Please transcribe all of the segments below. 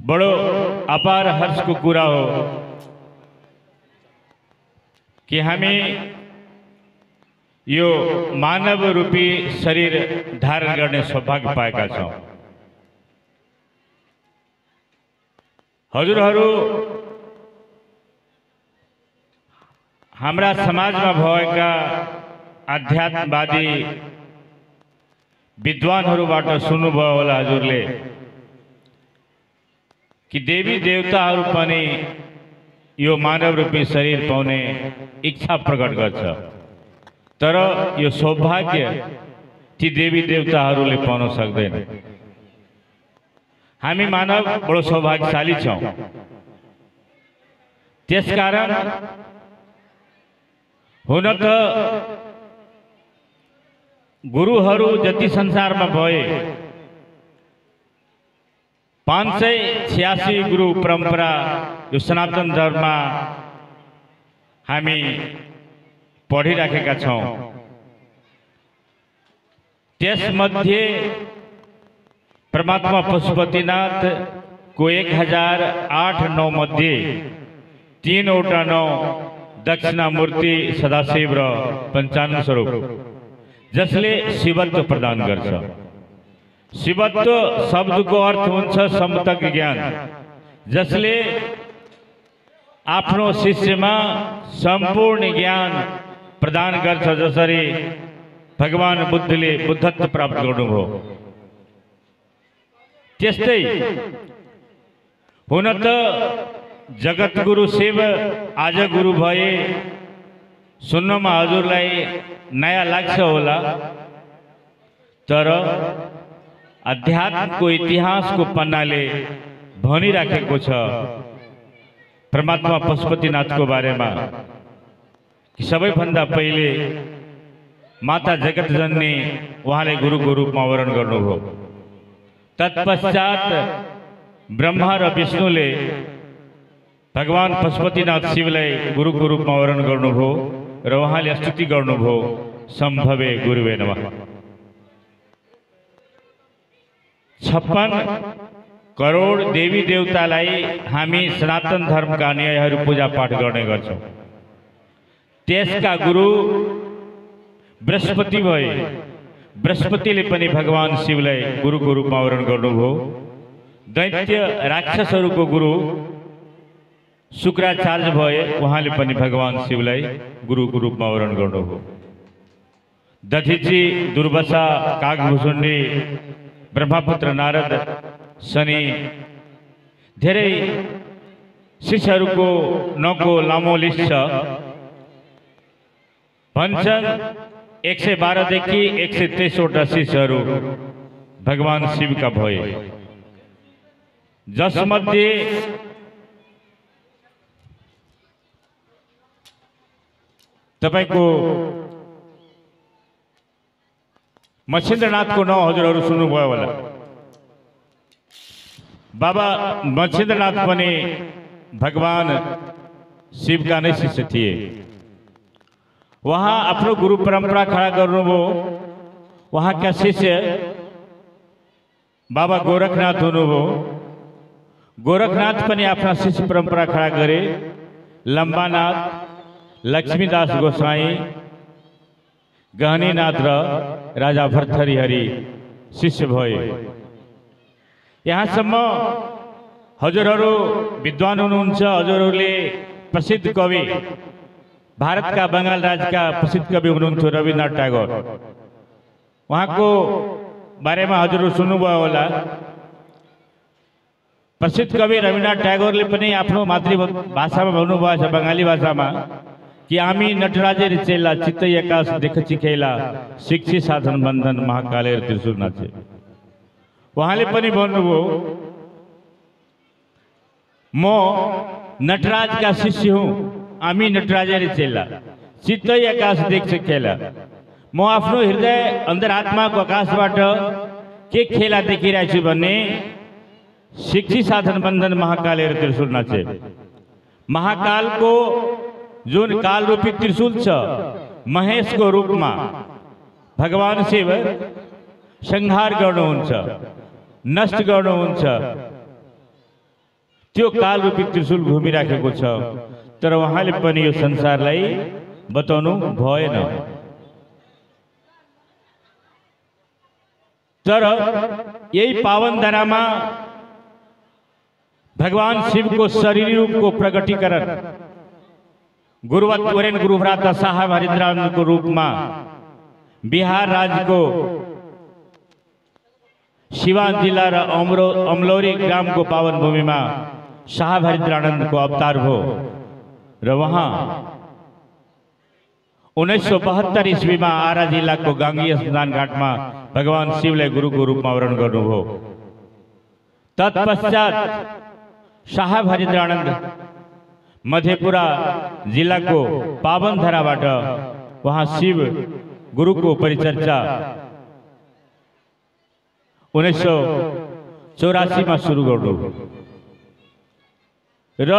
बड़ो अपार हर्ष को कुरा हो कि हमें यो मानव रूपी शरीर धारण करने सौभाग्य पाएका छौं। हजुरहरू हाम्रा समाजमा भएका आध्यात्मवादी विद्वानहरूबाट सुन्नुभयो होला हजुरले कि देवी देवताहरू पनि यो मानव रूपी शरीर पाउने इच्छा प्रकट गर्छ, तर यो सौभाग्य ती देवी देवताहरूले पाउन सक्दैन। हामी मानव बडो सौभाग्यशाली छौं। त्यसकारण हुन त गुरुहरू जति संसारमा भए 586 गुरु परंपरा यो सनातन धर्ममा हामी पढिराखेका छौं। त्यसमध्ये परमात्मा पशुपतिनाथ को 1008-9 मध्ये 3वटा 9 दक्षिणामूर्ति सदाशिव र पंचानन स्वरूप जसले शिवत्व प्रदान गर्छ। शिवत्व शब्दको अर्थ हुन्छ समतक ज्ञान, जसले आफ्नो शिष्यमा संपूर्ण ज्ञान प्रदान गर्छ। जसरी भगवान बुद्धले बुद्धत्व प्राप्त गर्नुभयो, त्यस्तै हुन त जगत गुरु शिव आज गुरु भए सुन्नमा हजुरलाई नयाँ लाग्छ होला, तर अध्यात्मको इतिहासको पन्नाले भनिराखेको छ परमात्मा पशुपतिनाथको बारेमा कि सबैभन्दा पहिले माता जगत जननी उहाँले गुरुको रूपमा अवतरण गर्नुभयो। तत्पश्चात ब्रह्मा र विष्णुले भगवान पशुपतिनाथ शिवलाई गुरुको रूपमा अवतरण गर्नुभयो र उहाँले स्तुति गर्नुभयो, सम्भवे गुरुवे नमः। 56 करोड देवी देवतालाई हामी सनातन धर्मका अनुयायीहरू पूजा पाठ गर्ने गर्छौं। त्यसका गुरु बृहस्पति भए। बृहस्पतिले पनि भगवान शिवलाई गुरुको रूपमा अवतरण गर्नुभयो। दैत्य राक्षसहरूको गुरु शुक्राचार्य भए, उहाँले पनि भगवान शिवलाई गुरुको रूपमा अवतरण गर्नुभयो। दधिची, दुर्वासा, कागभुसुण्डी, ब्रह्मपुत्र नारद, शनि धेरै शिष्यहरूको नको लामो लिस्ट छ। भन्छन् 112 देखि 123 वटा शिष्यहरू भगवान शिवका भए, जसमध्ये तपाईको मच्छिन्द्रनाथको नाम हजुरहरू सुन्नुभयो होला। बाबा मच्छिन्द्रनाथ पनि भगवान शिवका नै शिष्य थिए। वहाँ आफ्नो गुरु परंपरा खड़ा गर्नुभयो। वहाँका शिष्य बाबा गोरखनाथ हुनुभयो। गोरखनाथ पनि आफ्ना शिष्य परंपरा खड़ा गरे। लंबानाथ, लक्ष्मीदास गोसाई, गहनीनाथ र राजा भर्तृहरि शिष्य भए। यहाँसम्म हजुरहरू विद्वान हुनुहुन्छ। हजुरहरूले प्रसिद्ध कवि, भारतका बंगाल राज्यका प्रसिद्ध कवि हुनुहुन्थ्यो रविन्द्रनाथ टैगोर। उहाँको बारेमा हजुरहरू सुन्नुभयो होला। प्रसिद्ध कवि रविन्द्रनाथ टैगोरले पनि आफ्नो मातृभाषामा भन्नुभएको छ, बंगाली भाषामा, कि आमी नटराजे चेला चित्तै आकाश देख चिखेला शिक्षी साधन बन्धन महाकालेर त्रिशूल नाचे। उहाँले पनि भन्नुभयो, म नटराज का शिष्य हूँ, आमी नटराजे चेला चित्तै आकाश देख चिखेला। म आफ्नो हृदय अन्तरात्माको आकाशबाट के खेला देखिरहेको छु भने शिक्षी साधन बन्धन महाकालेर त्रिशूल नाचे। महाकाल को जुन काल रूपी त्रिशूल छ, महेश को रूप में भगवान शिव संहार गर्नुहुन्छ, नष्ट गर्नुहुन्छ। त्यो काल रूपी त्रिशूल घुमिराखेको छ, तर उहाँले पनि यो संसारलाई बताउनु भएन। तर यही पावन धरामा भगवान शिव को शरीर रूप को प्रकटीकरण गुरुवत्वरेन गुरुभ्राता साहब हरिद्रानंद को रूप में बिहार राज्य को सिवान जिला र अमलौरी ग्राम को पावन भूमि में साहब हरिद्रानंद को अवतार हो र वहाँ 1972 ईस्वी में आरा जिला को गांगी स्नान घाट में भगवान शिवलाई गुरु को रूप में वरण गर्नुभयो। तत्पश्चात साहब हरिद्रानंद मधेपुरा जिला को पावन धराबाट वहाँ शिव गुरु को परिचर्चा 1984 में शुरू गर्नुभयो र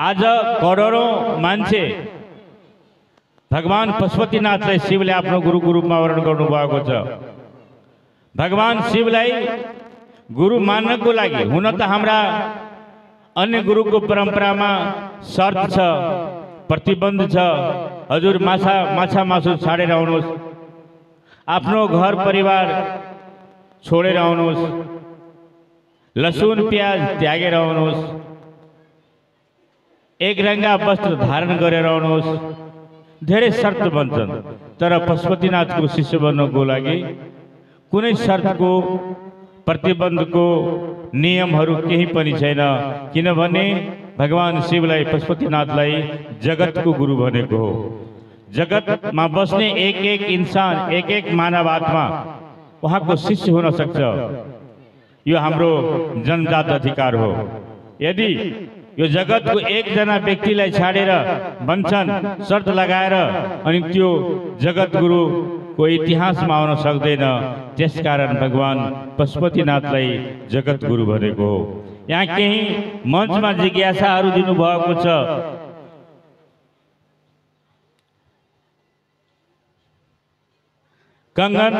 आज करोडौं मान्छे भगवान पशुपतिनाथलाई शिवले आफ्नो गुरुको रूपमा वर्ण गर्नुभएको छ। भगवान शिवलाई गुरु मान्नको लागि हुन त हाम्रा अन्य गुरुको परम्परामा शर्त छ, प्रतिबन्ध छ। हजुर माछा मासु छाडेर आउनुहोस्, आफ्नो घर परिवार छोडेर आउनुहोस्, लसुन प्याज त्यागेर आउनुहोस्, एक रंगा वस्त्र धारण गरेर आउनुहोस्, धेरै शर्त बन्छन्। तर पशुपतिनाथको शिष्य बन्नको लागि कुनै शर्तको प्रतिबन्धको नियमहरू केही पनि छैन, किनभने भगवान शिवलाई पशुपतिनाथलाई जगतको गुरु भनेको हो। जगतमा बस्ने एक एक इंसान, एक एक मानव आत्मा उहाँको शिष्य हुन सक्छ। यो हाम्रो जन्मजात अधिकार हो। यदि यो जगत को एक जना व्यक्तिलाई छाडेर भन्छन् शर्त लगाएर अनि त्यो जगत गुरु को इतिहास में आउन सक्दैन। त्यसकारण भगवान पशुपतिनाथलाई जगत गुरु भनेको हो। यहाँ केही मञ्चमा जिज्ञासाहरू दिनु भएको छ। कंगन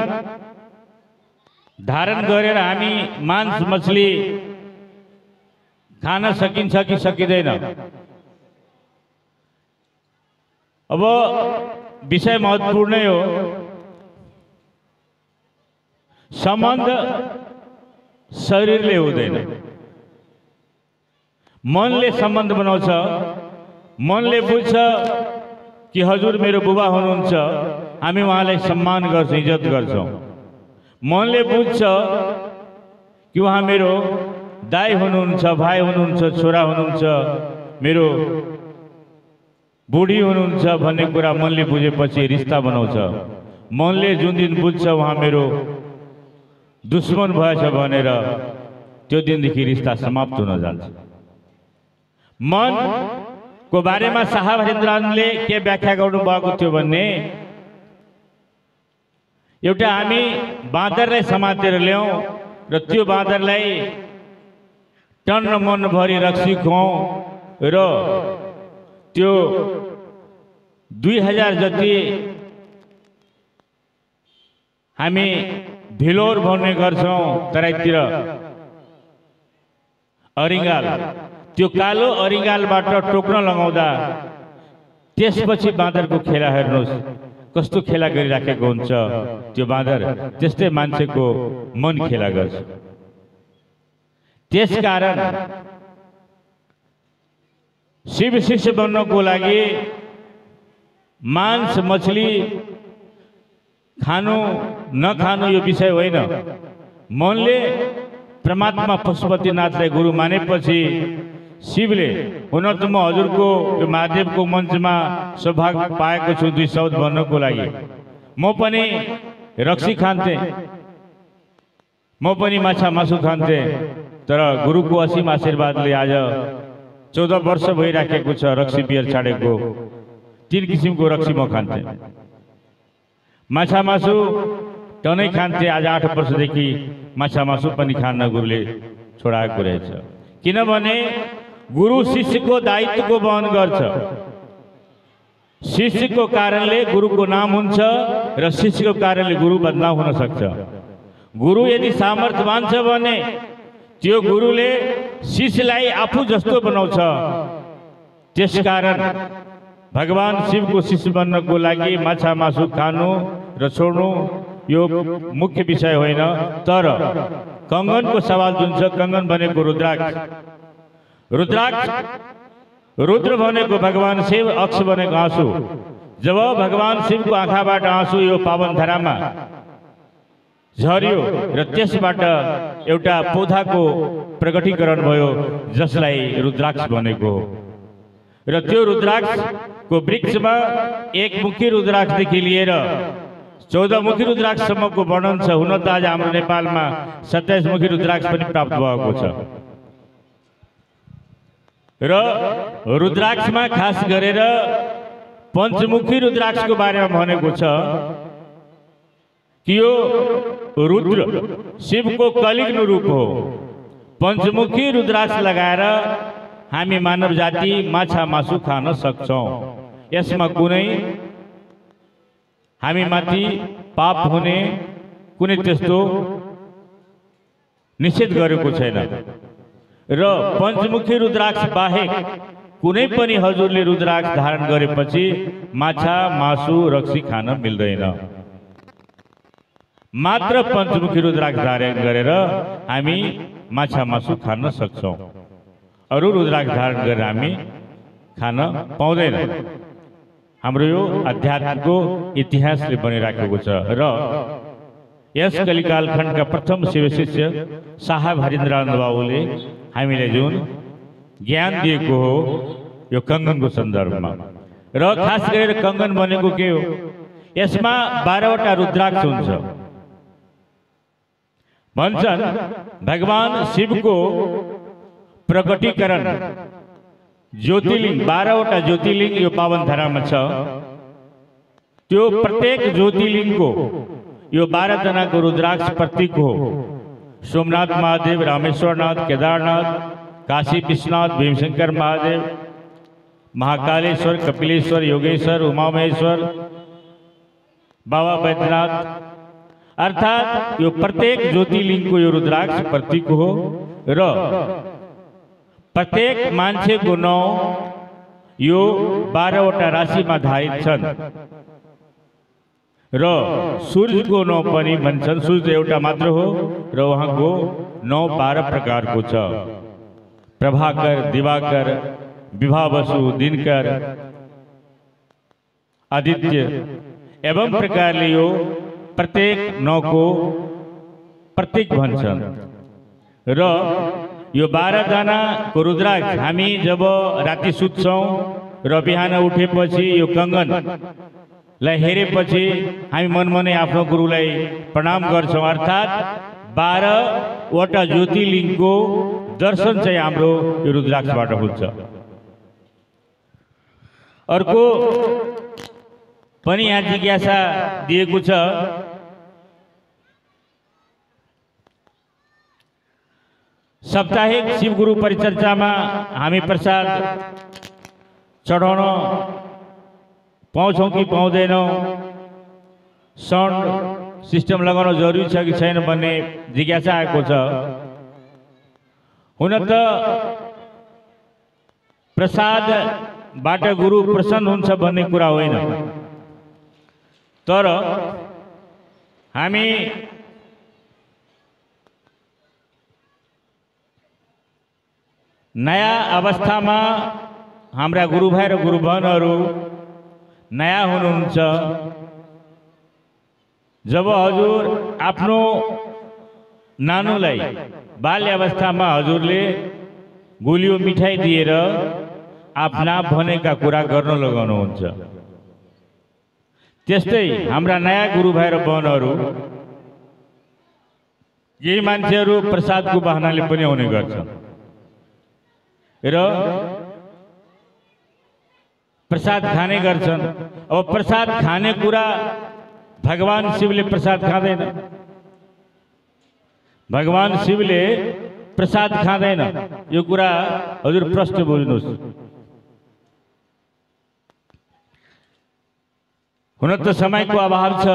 धारण गरेर हामी मांस मछली खान सकिन्छ कि सकिँदैन? अब विषय महत्वपूर्ण हो। संबंध शरीरले हुँदैन, मनले संबंध बनाउँछ। मनले बुझ्छ कि हजुर मेरो बुबा हुनुहुन्छ, हामी उहाँलाई सम्मान गर्छौं, इज्जत गर्छौं। मनले बुझ्छ कि उहाँ मेरो दाई हुनुहुन्छ, भाइ हुनुहुन्छ, छोरा हुनुहुन्छ, मेरो बुढी हुनुहुन्छ भन्ने कुरा मनले बुझेपछि रिश्ता बनाउँछ। मनले जुन दिन बुझ्छ उहाँ मेरो दुश्मन भएछ भनेर त्यो दिनदेखि रिश्ता समाप्त हुन जान्छ। मन को बारेमा साहब हरिद्रानन्दले के व्याख्या गर्नु भएको थियो भने एउटा हामी बाँदरलाई समातेर ल्याउँ र त्यो बाँदरलाई टन मन भरी रक्सी खुवाउँ र त्यो 2000 जति हामी भिलोर भन्ने गर्छौं तराईतिर अरिङ्गाल। त्यो कालो अरिङ्गालबाट टोक्न लगाउँदा त्यसपछि बाँदरको खेला हेर्नुहोस् कस्तो खेला गरिराखेको हुन्छ त्यो बाँदर। त्यस्तै मान्छेको मन खेला गर्छ। त्यसकारण शिव शिष्य बन्नको लागि मांस मछली खानु नखानु यो विषय होइन। मनले परमात्मा पशुपतिनाथलाई गुरु मानेपछि शिवले हुन त म हजुरको यो महादेवको मञ्चमा सौभाग्य पाएको छु 2 शब्द भन्नको लागि। म पनि रक्सी खान्थे, म पनि माछा मासु खान्थे, तर गुरुको असीम आशीर्वादले आज 14 वर्ष भइराखेको छ रक्सी बियर छाडेको। 3 किसिमको रक्सी म खान्थे, माछा मासु टनै खान्थे। आज 8 वर्षदेखि माछा मासु पनि खान्न गुरुले छोडाएको रहेछ। किनभने गुरु शिष्यको दायित्वको वहन गर्छ। शिष्यको कारणले गुरुको नाम हुन्छ र शिष्यको कारणले गुरु बदनाम हुन सक्छ। गुरु यदि सामर्थ्यवान छ भने त्यो गुरुले शिष्यलाई आफू जस्तो बनाउँछ। त्यसकारण भगवान शिवको शिष्य बन्नको लागि माछा मासु खानु र छोड्नु यो मुख्य विषय होइन। तर कंगनको सवाल जुन छ, कंगन भनेको रुद्राक्ष, रुद्र भनेको भगवान शिव, अक्ष भनेको आँसु। जब भगवान शिवको आँखाबाट आँसु यो पावन धरामा झर्यो र त्यसबाट एउटा पौधाको प्रकटीकरण भयो जसलाई रुद्राक्ष भनेको हो। र त्यो रुद्राक्षको वृक्षमा एक मुखी रुद्राक्षदेखि लिएर 14 मुखी रुद्राक्षसम्मको वर्णन छ। हुन त आज हाम्रो नेपालमा 27 मुखी रुद्राक्ष पनि प्राप्त भएको छ। र रुद्राक्षमा खास गरेर पञ्चमुखी रुद्राक्षको बारेमा भनेको छ कि यो रुद्र शिवको कलिग्नो रूप हो। पञ्चमुखी रुद्राक्ष लगाएर हामी मानव जाति माछा मासु खान सक्छौं। यसमा कुनै हामीमाथि पाप हुने कुनै त्यस्तो निषेध गरेको छैन। र पञ्चमुखी रुद्राक्ष बाहेक कुनै पनि हजुरले रुद्राक्ष धारण गरेपछि माछा मासु रक्सी खान मिल्दैन। मात्र पञ्चमुखी रुद्राक्ष धारण गरेर हामी माछा मासु खान सक्छौं। अरू रुद्राक्ष धारण गरेर हामी खान पाउँदैन। हाम्रो यो अध्यात्मको इतिहासले बनिराखेको छ। र यस कलिकाल खण्डका प्रथम शिव शिष्य साहब हरिन्द्रानन्द बाबुले हामीलाई जुन ज्ञान दिएको हो यो कंगनको सन्दर्भमा। र खास गरेर कंगन भनेको के हो? यसमा 12 वटा रुद्राक्ष हुन्छ। भन्छन् भगवान शिवको प्रकटीकरण ज्योतिर्लिंग 12 वटा ज्योतिर्लिंग यो पावन धरामा छ। त्यो प्रत्येक ज्योतिर्लिंगको यो 12 जनाको रुद्राक्ष प्रतीक हो। सोमनाथ महादेव, रामेश्वरनाथ, केदारनाथ, काशी विश्वनाथ, भीमशंकर महादेव, महाकालेश्वर, कपिलेश्वर, योगेश्वर, उमामहेश्वर, बाबा बैद्यनाथ, अर्थात यो प्रत्येक ज्योतिर्लिंगको यो रुद्राक्ष प्रतीक हो। र प्रत्येक मान्छेको नाउँ यो 12 वटा राशिमा धारित छन्। र सूर्यको नाउँ पनि भन्छन्। सूर्य एउटा मात्र हो र उहाँको नाउँ 12 प्रकारको छ। प्रभाकर, दिवाकर, विभावसु, दिनकर, आदित्य एवं प्रकारले यो प्रत्येक नाउँको प्रतीक भन्छन्। र यो 12 जनाको रुद्राक्ष हामी जब राति सुत्छौं र बिहान उठेपछि यो कंगनलाई हेरेपछि हामी मनमनै आफ्नो गुरुलाई प्रणाम गर्छौं। अर्थात 12 वटा ज्योतिर्लिंगको दर्शन चाहिँ हाम्रो यो रुद्राक्षबाट हुन्छ। अर्को पनि यहाँ जिज्ञासा दिएको छ। साप्ताहिक शिव गुरु परिचर्चामा हामी प्रसाद चढाउन पाउँछौं कि पाउँदैनौं? साउन्ड सिस्टम लगाउन जरुरी छ कि छैन भन्ने जिज्ञासा आएको छ। हुन त प्रसादबाट गुरु प्रसन्न हुन्छ भन्ने कुरा होइन। तर हामी नयाँ अवस्थामा हाम्रा गुरुभाइ र गुरुबहनहरू नयाँ हुनुहुन्छ। जब हजुर आफ्नो नानुलाई बाल्य अवस्थामा हजुरले गुलियो मिठाई दिएर आफ्ना भनेका कुरा गर्न लगाउनुहुन्छ, त्यस्तै हाम्रा नयाँ गुरुभाइ र बहनहरू यही मान्छेहरू प्रसादको बहानाले पनि आउने गर्छन् र प्रसाद खाने गर्छन्। अब प्रसाद खाने कुरा भगवान शिवले प्रसाद खाँदैन। भगवान शिवले प्रसाद खाँदैन, यो कुरा हजुर प्रश्न बुझ्नुहोस्। हुन त समयको अभाव छ।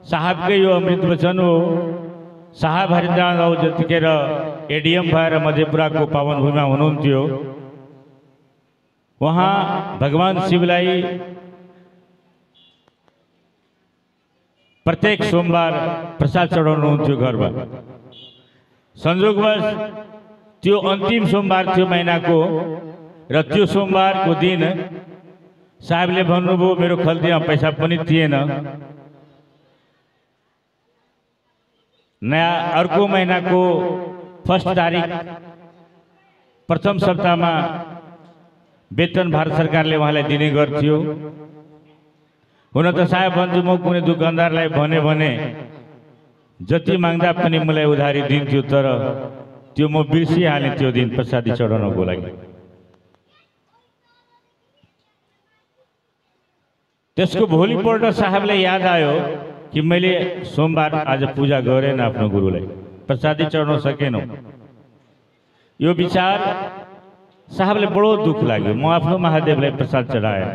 साहबकै यो अमृत वचन हो। साहब हरिन्द्रानन्द बाबु जतिखेर एडिएम भएर मधेपुराको पावन भूमिमा हुनुहुन्थ्यो, उहाँ भगवान शिवलाई प्रत्येक सोमबार प्रसाद चढाउनुहुन्थ्यो घरमा। संयोगवश त्यो अन्तिम सोमबार थियो महिनाको, र त्यो सोमबारको दिन साहबले भन्नुभयो मेरो खल्तीमा पैसा पनि थिएन, नयाँ अर्को महिनाको फर्स्ट तारिक प्रथम सप्ताहमा वेतन भारत सरकारले उहाँलाई दिने गर्थ्यो। हुन त साहब भन्छु म कुनै दुकानदारलाई भने जति माग्दा पनि मलाई उधारी दिन्थ्यो, तर त्यो म बिर्सिहालेँ त्यो दिन प्रसादी चढाउनको लागि। त्यसको भोलिपल्ट साहबलाई याद आयो कि मैले सोमबार आज पूजा गरेन, आफ्नो गुरुलाई प्रसादी चढाउन सकेनौँ। यो विचार साहबले बडो दुःख लाग्यो। म आफ्नो महादेवलाई प्रसाद चढाएँ।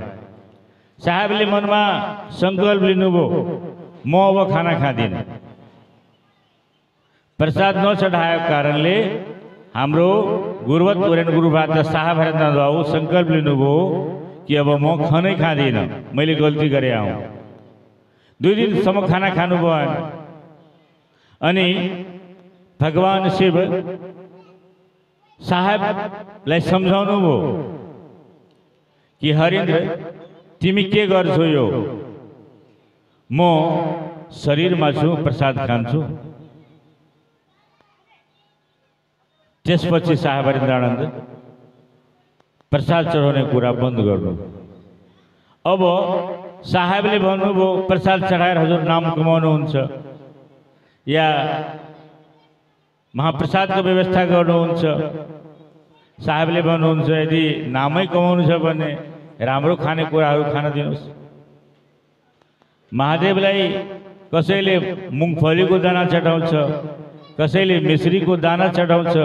साहबले मनमा संकल्प लिनुभयो म अब खाना खाँदिनँ। प्रसाद नचढाएको कारणले हाम्रो गुरुवत पुराण गुरुबाट साहब हरिन्द्रानन्द बाबु संकल्प लिनुभयो कि अब म खानै खाँदिनँ, मैले गल्ती गरे आउँ। 2 दिनसम्म खाना खानु भएन। अनि भगवान शिव साहबलाई सम्झाउनु भयो कि हरिन्द्र तिमी के गर्छौ, यो म शरीरमा छु, प्रसाद खान्छु। त्यसपछि साहब हरिन्द्रानन्द प्रसाद चढाउने कुरा बन्द गर्नु। अब साहबले भन्नुभयो प्रसाद चढाएर हजुर नाम कमाउनुहुन्छ या महाप्रसादको व्यवस्था गर्नुहुन्छ। साहबले भन्नुहुन्छ यदि नामै कमाउनु छ भने राम्रो खानेकुराहरू खान दिनुहोस्। महादेवलाई कसैले मुङफलीको दाना चढाउँछ, कसैले मिश्रीको दाना चढाउँछ।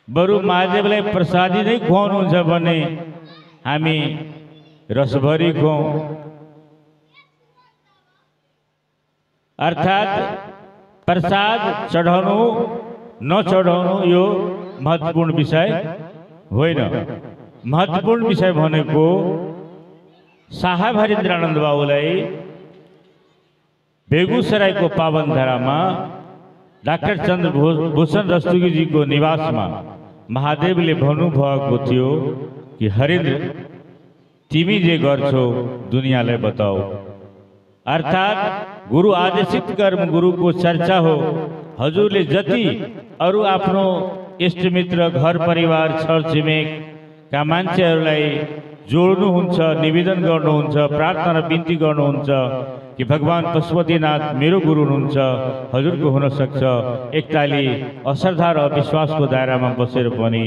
बरु महादेवलाई प्रसादी नै खुवाउनुहुन्छ भने हामी रसभरी खुवाउँ। अर्थात् प्रसाद चढाउनु नचढाउनु यो महत्त्वपूर्ण विषय होइन। महत्त्वपूर्ण विषय भनेको साहब हरिन्द्रानन्द बाबुलाई बेगूसरायको पावन धरामा डाक्टर चन्द्रभूषण रस्तोगीजीको निवासमा महादेवले भन्नुभएको थियो कि हरिन्द्र तिमी जे गर्छौ दुनियाँलाई बताऊ। अर्थात् गुरु आदेशित कर्म गुरुको चर्चा हो। हजुरले जति अरू आफ्नो इष्टमित्र घर परिवार छरछिमेकका मान्छेहरूलाई जोड्नुहुन्छ, निवेदन गर्नुहुन्छ, प्रार्थना र बिन्ती गर्नुहुन्छ कि भगवान पशुपतिनाथ मेरो गुरु हुनुहुन्छ, हजुरको हुन सक्छ। एकताली अश्रद्धा र विश्वासको दायरामा बसेर पनि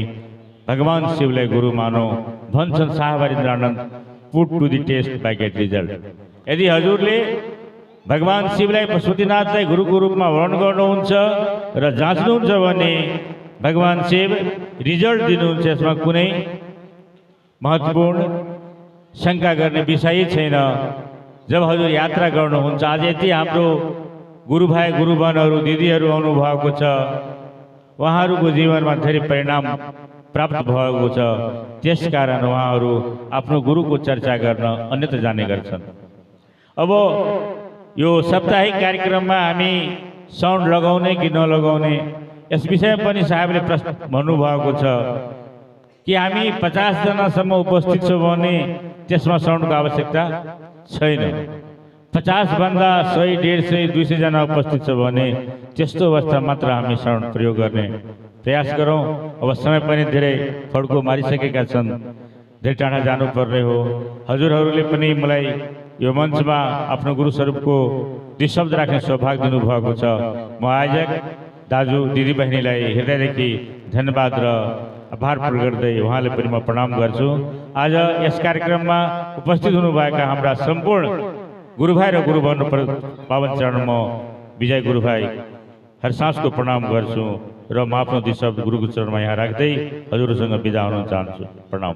भगवान शिवलाई गुरु मानौ भन्छन् साहब Harindranand. Put to the test by get result. यदि हजुरले भगवान शिवलाई पशुपतिनाथलाई गुरुको रूपमा वर्णन गर्नुहुन्छ र जाँच्नुहुन्छ भने भगवान शिव रिजल्ट दिनुहुन्छ। यसमा कुनै महत्त्वपूर्ण शङ्का गर्ने विषय छैन। जब हजुर यात्रा गर्नुहुन्छ, आज यति हाम्रो गुरुभाइ गुरुबनहरू दिदीहरू आउनुभएको छ, उहाँहरूको जीवनमा धेरै परिणाम प्राप्त भएको छ। त्यसकारण उहाँहरू आफ्नो गुरुको चर्चा गर्न अन्यत्र जाने गर्छन्। अब यो साप्ताहिक कार्यक्रममा हामी साउन्ड लगाउने कि नलगाउने यस विषयमा पनि साहबले प्रश्न भन्नुभएको छ कि हामी 50 जनासम्म उपस्थित छौँ भने त्यसमा साउन्डको आवश्यकता छैन। 50 भन्दा 100, 150, 200 जना उपस्थित छ भने त्यस्तो अवस्था मात्र हामी साउन्ड प्रयोग गर्ने प्रयास गरौँ। अब समय पनि धेरै फड्को मारिसकेका छन्, धेरै टाढा जानुपर्ने हो। हजुरहरूले पनि मलाई यो मञ्चमा आफ्नो गुरु स्वरूपको 2 शब्द राख्ने सौभाग्य दिनुभएको छ। म आयोजक दाजु दिदी बहिनीलाई हृदयदेखि धन्यवाद र आभार प्रकट गर्दै उहाँले पनि म प्रणाम गर्छु। आज यस कार्यक्रममा उपस्थित हुनुभएका हाम्रा सम्पूर्ण गुरुभाइ र गुरुबन पावन चरणमा विजय गुरुभाइ हरसासको प्रणाम गर्छु र म आफ्नो 2 शब्द गुरुको चरणमा यहाँ राख्दै हजुरसँग बिदा हुन चाहन्छु। प्रणाम।